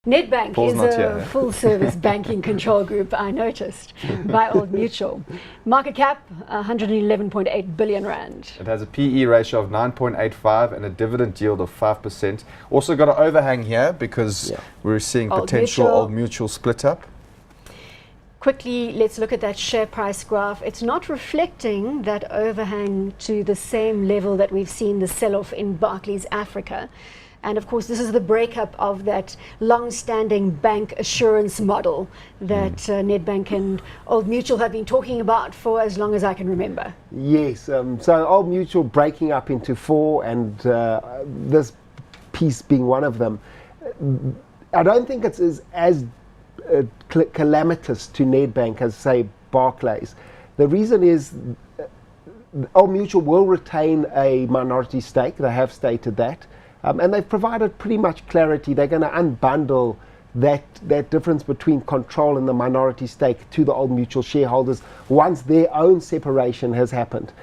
Nedbank Paul's is not a here. full-service banking control group, I noticed, by Old Mutual. Market cap, 111.8 billion rand. It has a PE ratio of 9.85 and a dividend yield of 5%. Also got an overhang here because we're seeing potential Old Mutual split up. Quickly, let's look at that share price graph. It's not reflecting that overhang to the same level that we've seen the sell-off in Barclays Africa. And of course, this is the breakup of that long-standing bank assurance model that Nedbank and Old Mutual have been talking about for as long as I can remember. Yes, so Old Mutual breaking up into four, and this piece being one of them. I don't think it's as calamitous to Nedbank as, say, Barclays. The reason is Old Mutual will retain a minority stake. They have stated that. And they've provided pretty much clarity. They're going to unbundle that difference between control and the minority stake to the Old Mutual shareholders once their own separation has happened.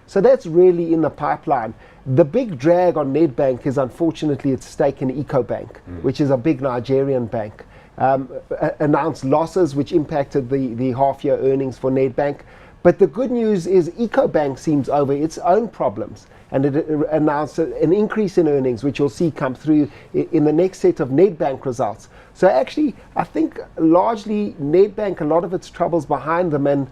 So that's really in the pipeline. The big drag on Nedbank is unfortunately its stake in EcoBank, which is a big Nigerian bank. Announced losses which impacted the half-year earnings for Nedbank. But the good news is EcoBank seems over its own problems, and it announced an increase in earnings, which you'll see come through in the next set of Nedbank results. So actually, I think largely Nedbank, a lot of its troubles behind them, and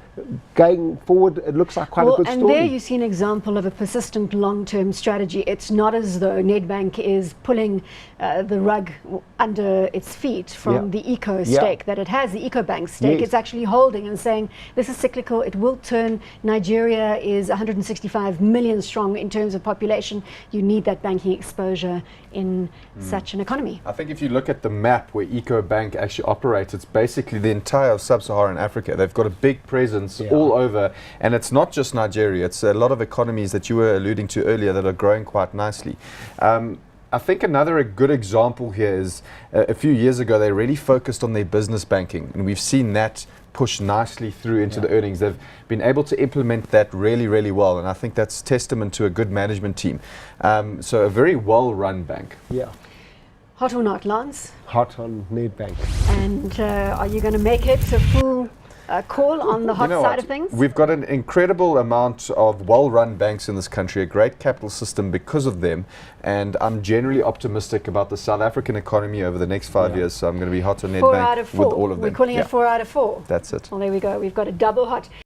going forward, it looks like quite a good story. And there you see an example of a persistent long-term strategy. It's not as though Nedbank is pulling the rug under its feet from the Eco stake that it has, the EcoBank stake. It's actually holding and saying, this is cyclical, it will turn. Nigeria is 165 million strong in terms of population. You need that banking exposure in such an economy. I think if you look at the map where EcoBank actually operates, it's basically the entire of sub-Saharan Africa. They've got a big presence all over, and it's not just Nigeria. It's a lot of economies that you were alluding to earlier that are growing quite nicely. I think another good example here is a few years ago they really focused on their business banking, and we've seen that push nicely through into the earnings. They've been able to implement that really, really well, and I think that's testament to a good management team. So a very well-run bank. Yeah. Hot or not, Lance? Hot on Nedbank. And are you going to make it a full call on the hot side of things? We've got an incredible amount of well-run banks in this country, a great capital system because of them, and I'm generally optimistic about the South African economy over the next 5 years, so I'm going to be hot on Nedbank with all of them. We're calling it 4 out of 4. That's it. Well, there we go. We've got a double hot.